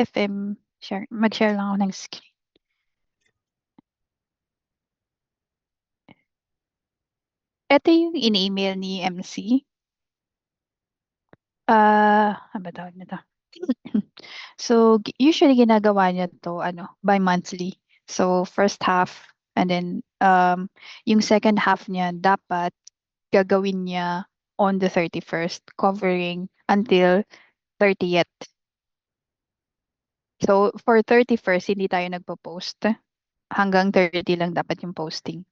FM, mag-share lang ako ng screen. Ito yung in-email ni MC. Ano ba tawag nito? So, usually ginagawa niya to, bi-monthly. So, first half, and then, yung second half niya, dapat gagawin niya on the 31st, covering until 30th. So, for 31st, hindi tayo nagpo-post. Hanggang 30 lang dapat yung posting.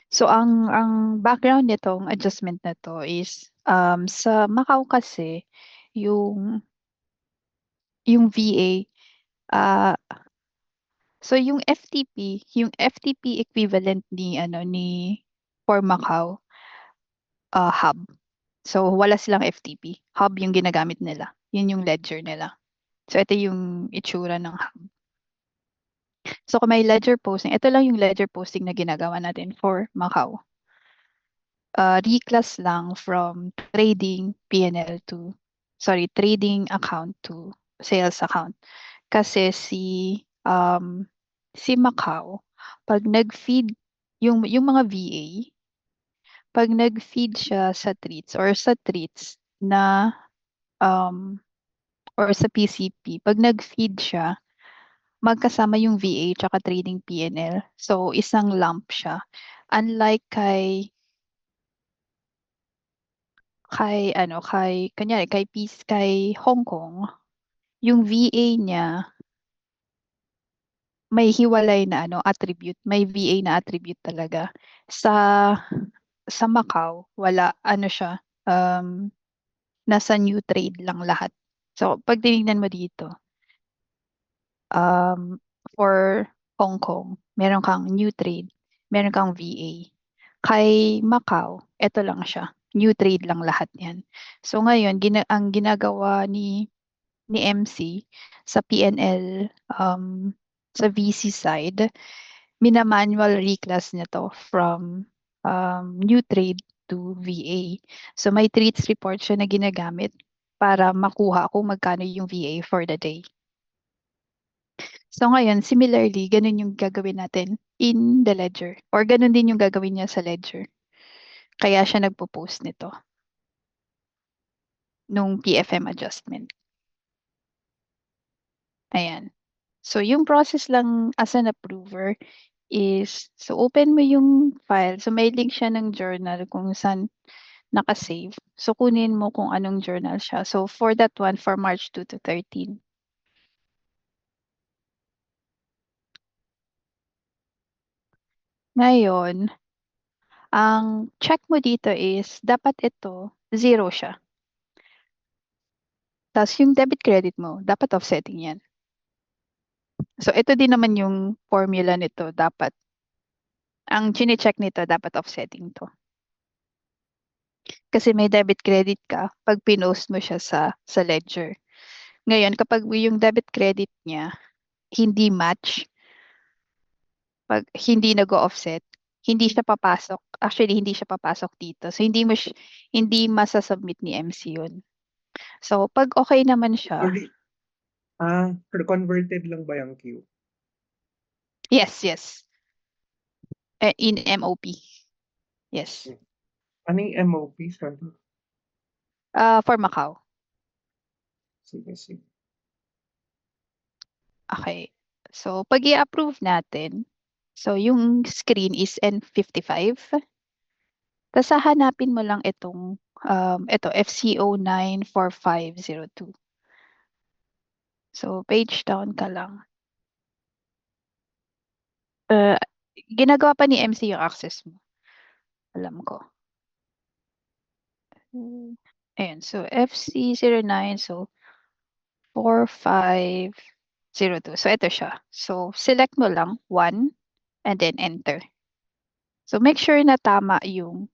So ang background nitong adjustment na to is sa Macau kasi yung yung VA ah yung FTP equivalent ni for Macau hub. So wala silang FTP. Hub yung ginagamit nila. Yun yung ledger nila. So ito yung itsura ng hub. So kung may ledger posting, ito lang yung ledger posting na ginagawa natin for Macau. Reclass lang from trading PNL to, sorry, trading account to sales account. Kasi si Macau, pag nag-feed, yung mga VA, pag nag-feed siya sa treats or sa treats na, um, or sa PCP, pag nag-feed siya, magkasama yung VA tsaka trading PNL. So, isang lump siya. Unlike kunyari, kay Hong Kong, yung VA niya, may hiwalay na attribute, may VA na attribute talaga. Sa, sa Macau, wala, um, nasa new trade lang lahat. So, pag tinignan mo dito, um, for Hong Kong, meron kang new trade, meron kang VA. Kay Macau, eto lang siya. New trade lang lahat yan. So ngayon, ang ginagawa ni MC sa PNL, sa VC side, minamanual reclass niya to from new trade to VA. So may treats report siya na ginagamit para makuha kung magkano yung VA for the day. So ngayon, similarly, ganun yung gagawin natin in the ledger. Or ganun din yung gagawin niya sa ledger. Kaya siya nagpo-post nito nung PFM adjustment. Ayan. So yung process lang as an approver is, so open mo yung file. So may link siya ng journal kung saan nakasave. So kunin mo kung anong journal siya. So for that one, for March 2 to 13. Ngayon, ang check mo dito is, dapat ito, zero siya. Tapos yung debit credit mo, dapat offsetting yan. So ito din naman yung formula nito, dapat. Ang chine-check nito, dapat offsetting to. Kasi may debit credit ka pag pinost mo siya sa ledger. Ngayon, kapag yung debit credit niya hindi match, pag hindi nag-offset, hindi siya papasok. Actually, hindi siya papasok dito. So, hindi masasubmit ni MC yun. So, pag okay naman siya, Sorry, converted lang ba yung Q? yes, yes. In MOP. Yes. Ano yung MOP? Sorry. For Macau. Sige, sige. Okay. So, pag i-approve natin, so yung screen is N55. Tapos hahanapin mo lang ito FCO 94502. So, page down ka lang. Uh, Ginagawa pa ni MC yung access mo. Alam ko. Ayan, so FC09, so 4502. So, ito siya. So, select mo lang 1 and then enter. So, make sure na tama yung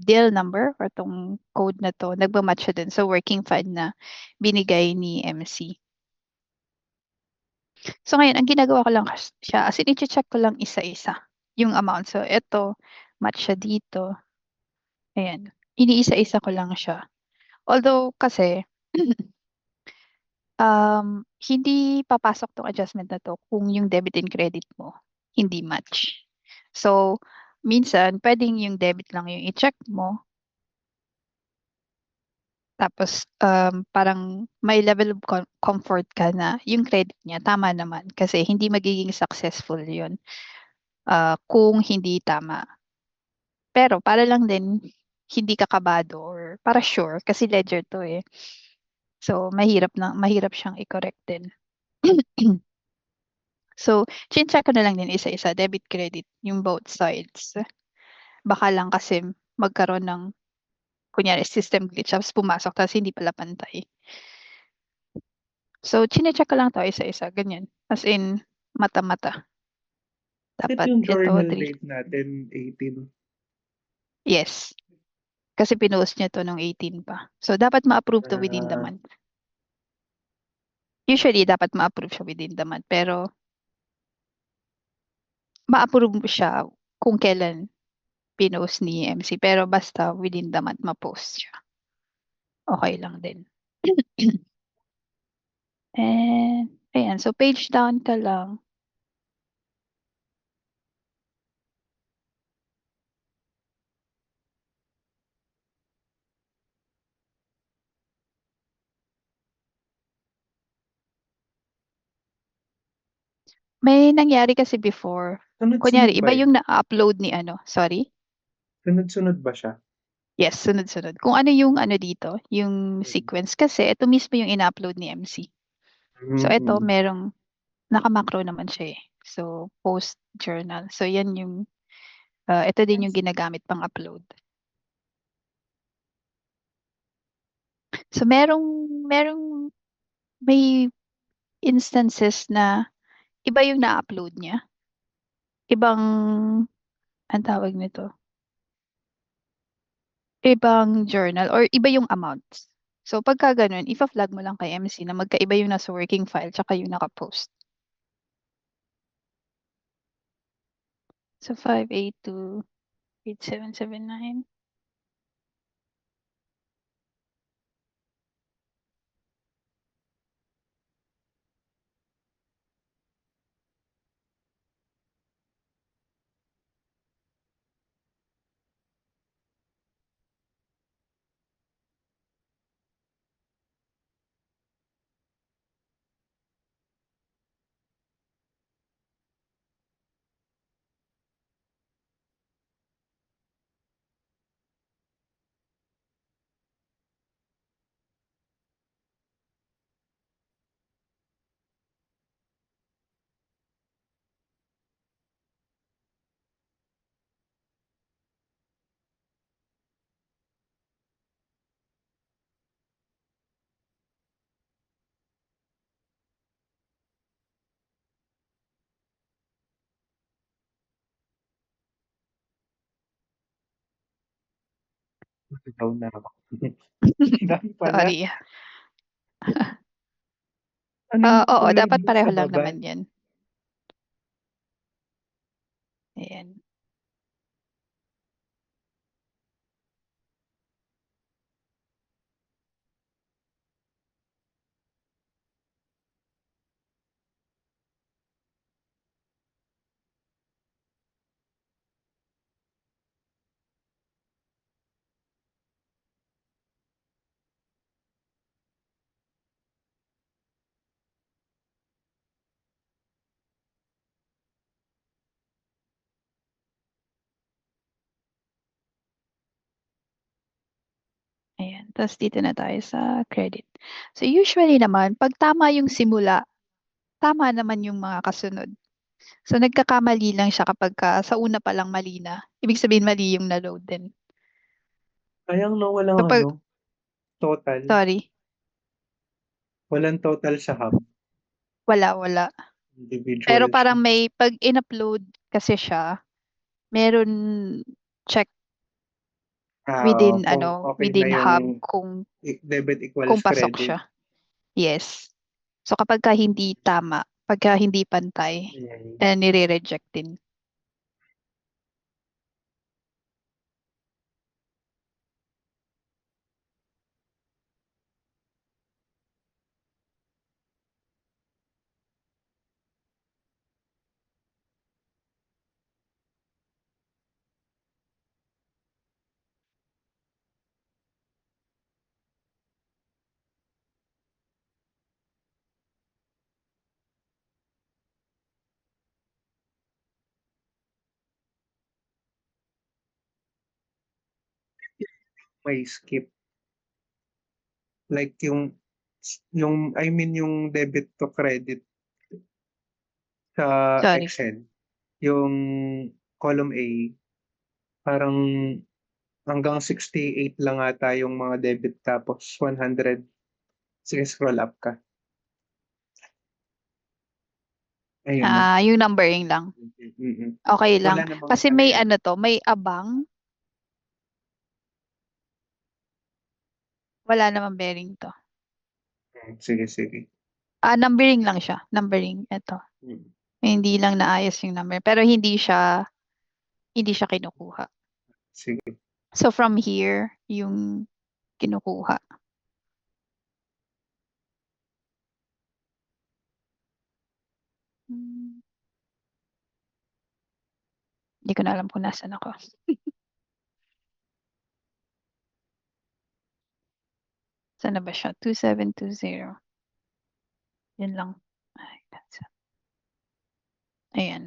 deal number or tong code na to. Nagmamatch siya dun sa working fund na binigay ni MC. So, ngayon, ang ginagawa ko lang siya, as in, i-check ko lang isa-isa yung amount. So, ito, match siya dito. Ayan. Iniisa-isa ko lang siya. Although, kasi, Hindi papasok 'tong adjustment na 'to kung yung debit and credit mo hindi match. So, minsan puwedeng yung debit lang yung i-check mo tapos, parang may level of comfort ka na yung credit niya tama naman kasi hindi magiging successful yun, kung hindi tama. Pero para lang din hindi ka kabado or para sure kasi ledger 'to, eh. So, mahirap siyang i-correct din. So, chine-check ko na lang din isa-isa, debit, credit, yung both sides. Baka lang kasi magkaroon ng kunyari system glitch tapos pumasok tapos hindi pala pantay. So, chine-check ko lang 'to isa-isa, ganyan. As in, mata-mata. Bakit Dapat yung ito, journal 3. date natin 18? Yes, kasi pinost niya 'to nung 18 pa. So, dapat ma-approve 'to within the Ah, month. Usually, dapat ma-approve siya within the month, pero ma-approve mo siya kung kailan pinost ni MC. Pero basta within the month ma-post siya. Okay lang din. And, ayan. So, page down ka lang. May nangyari kasi before. sunod-sunod Kunyari, ba iba yun? yung na-upload ni ano, sorry? Sunod-sunod ba siya? Yes, sunod-sunod. Kung ano yung ano dito, yung Hmm, sequence. Kasi ito mismo yung ina-upload ni MC. So, ito, mm. naka-macro naman siya eh. So, post journal. So, yan yung, ito din yung ginagamit pang upload. So, may instances na iba yung na-upload niya. Ibang, ang tawag nito, ibang journal or iba yung amounts. So, pagka ganun, ipa-flag mo lang kay MC na magkaiba yung nasa working file tsaka yung naka-post. So, 5828779. Nasigaw na ako. Ang dami pala. Sorry. Ano yung Oo, nakalagay dapat dun pareho sa lang baba? naman yan. Ayan. Ayan. Tapos dito na tayo sa credit. So, usually naman, pag tama yung simula, tama naman yung mga kasunod. So, nagkakamali lang siya kapag sa una pa lang mali na. Ibig sabihin mali yung na-load din. Sayang 'no, walang So, ano, total. sorry, Walang total sa hub, wala. Pero individual siya. parang pag in-upload kasi siya, meron check Kung okey na within yung hub kung debit equals pasok credit. siya. Yes. So, kapagka hindi tama, pagka hindi pantay, Mm. nire-reject din. may skip. Like yung I mean yung debit to credit sa Sorry. Excel, yung column A, parang hanggang 68 lang ata yung mga debit tapos 100. Sige, scroll up ka. Ayun na. Yung numbering lang. Mm. Okay Wala lang. namang Kasi ano may yan. ano to, may abang. Wala namang bearing to. Sige, sige. Numbering lang siya. Numbering. Ito. Mm. Hindi lang naayos yung number. Pero hindi siya kinukuha. Sige. So from here, yung kinukuha. Hmm, Hindi ko na alam kung nasan ako. Saan na ba siya? 2720. Yun lang. Ay, cancel. Ayan.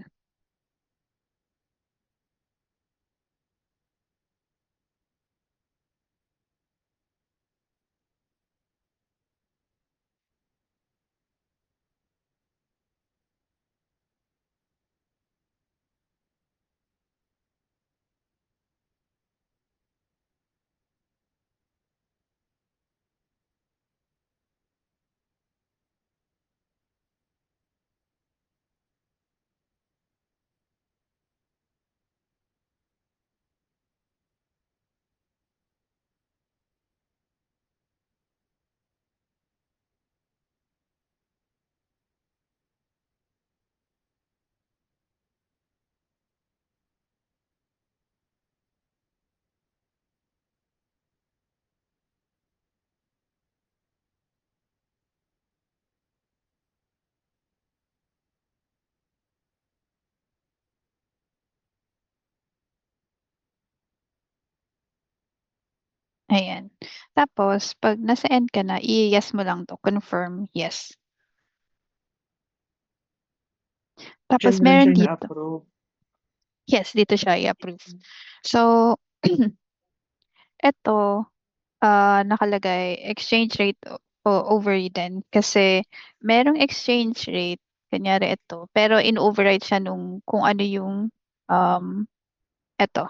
Ayan. Tapos, pag nasa end ka na, i-yes mo lang to. Confirm, yes. Diyan Tapos, lang meron siya dito. na-approve. Yes, dito siya i-approve. So, eto, nakalagay exchange rate override din. Kasi, merong exchange rate, kunyari ito, pero in-override siya nung kung ano yung, um, eto.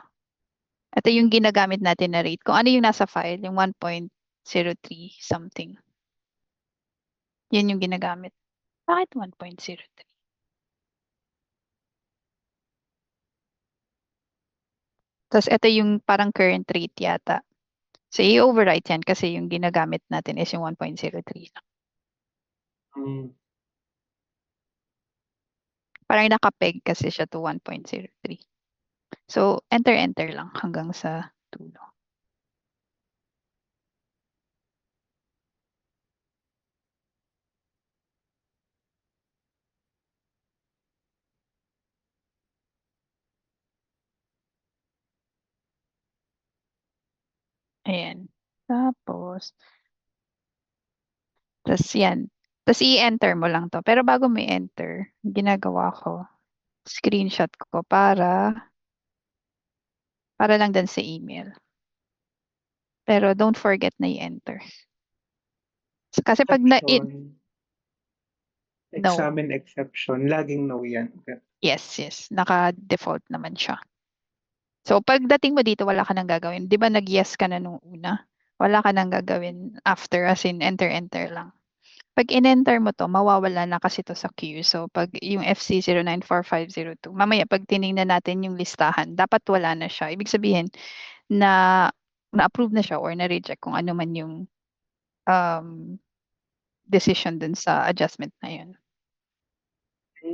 Ito yung ginagamit natin na rate. Kung ano yung nasa file, yung 1.03 something. Yan yung ginagamit. Bakit 1.03? Tapos ito yung parang current rate yata. So, i-overwrite yan kasi yung ginagamit natin is yung 1.03 lang. Mm. Parang nakapeg kasi siya to 1.03. So, enter-enter lang hanggang sa dulo. Ayan. Tapos, tapos yan. Tapos i-enter mo lang to. Pero bago mo i-enter, ginagawa ko, screenshot ko para lang din sa email. Pero don't forget na i-enter. Kasi pag Exception, no. examine exception, laging no yan. Yes, yes. Naka-default naman siya. So, pagdating mo dito, wala ka nang gagawin. Di ba nag-yes ka na nung una? Wala ka nang gagawin after, as in enter-enter lang. Pag in-enter mo to, mawawala na kasi to sa queue. So, pag yung FC094502, mamaya pag tinignan natin yung listahan, dapat wala na siya. Ibig sabihin na na-approve na siya or na-reject kung ano man yung um, decision dun sa adjustment na yun.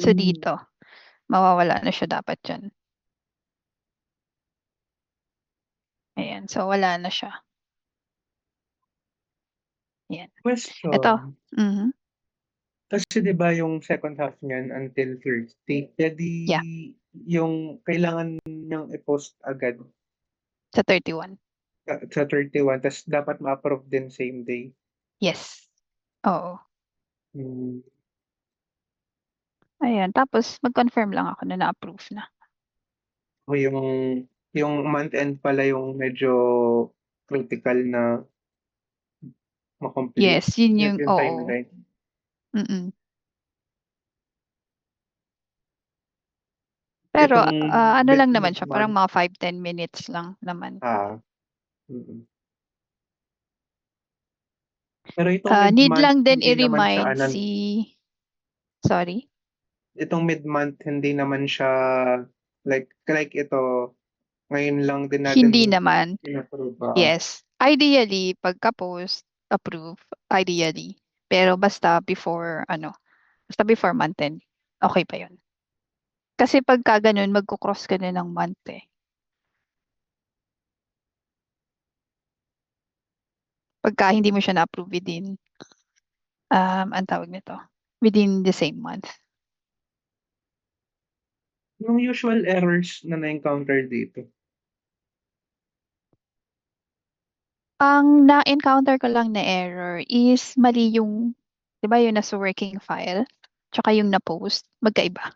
So, Mm. dito, mawawala na siya dapat dyan. Ayan. So, wala na siya. Ayan. Ito. Question. Mhm. Kasi 'di ba yung second half niyan until Thursday, eh di Yeah. yung kailangan niyang i-post agad Sa 31. sa 31 tas dapat ma-approve din same day. Yes. Oo. Hmm. Ayan. Tapos, mag-confirm lang ako na na-approve na. O yung month end pala yung medyo critical na ma-complete Yes, yun yung, yung oo. timeline. Mm. Pero Itong ano lang naman siya, parang mid-month, mga 5-10 minutes lang naman. mm. Pero itong Need mid-month, lang din hindi naman siya i-remind ano, si, sorry? itong mid-month hindi naman siya like ito, ngayon lang din natin Hindi naman. in-approve, Yes. Ideally, pagka-post, approve. Ideally. Pero basta before, ano, basta before month end, okay pa yun. Kasi pagka ganun, magkukross ka na ng month eh. Pagka hindi mo siya na-approve within, ang tawag nito, within the same month. Yung usual errors na na-encounter dito. Ang na-encounter ko lang na error is mali yung, di ba yung nasa working file, tsaka yung na-post, magkaiba.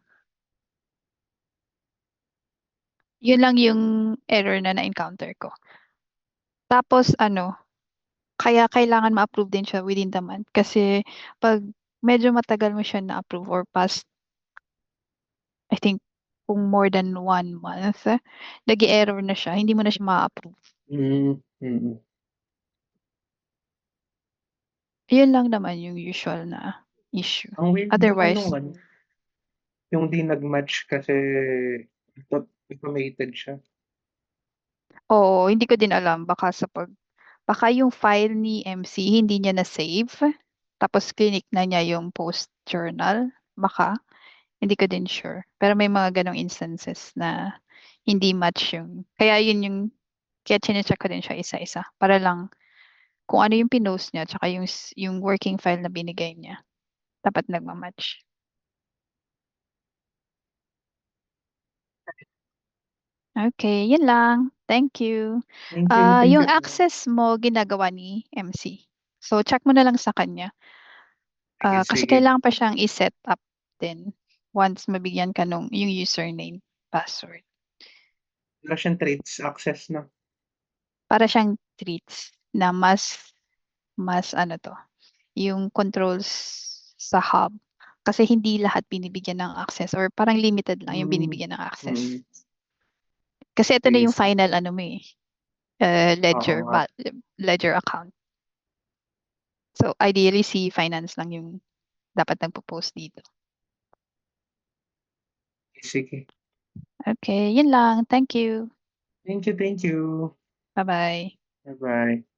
Yun lang yung error na na-encounter ko. Tapos ano, kaya kailangan ma-approve din siya within the month. Kasi pag medyo matagal mo siya na-approve or past, I think, kung more than 1 month, nag-error na siya, hindi mo na siya ma-approve. Mm. Yun lang naman yung usual na issue. Ang weird nung ano, Otherwise, yung di nag-match kasi automated siya. oo, hindi ko din alam. Baka yung file ni MC hindi niya na-save. Tapos clinic na niya yung post journal. Baka. Hindi ko din sure. Pero may mga ganong instances na hindi match yung. Kaya chinecheck ko din siya isa-isa. Para lang kung ano yung pinost niya, tsaka yung working file na binigay niya. Dapat nagmamatch. Okay, yun lang. Thank you. Thank Yung you. access mo, ginagawa ni MC. So, check mo na lang sa kanya. Sige, Kasi sige. kailangan pa siyang i-set up din once mabigyan ka yung username, password. Wala siyang trades access na. Para siyang treats na mas ano to, yung controls sa hub. Kasi hindi lahat binibigyan ng access or parang limited lang yung Hmm, binibigyan ng access. mm. Kasi ito na Sige, yung sige. final ano mo eh, Oo nga. ledger account. So ideally si finance lang yung dapat nagpo-post dito. Sige. Okay, yun lang. Thank you. Thank you, thank you. Bye-bye. Bye-bye.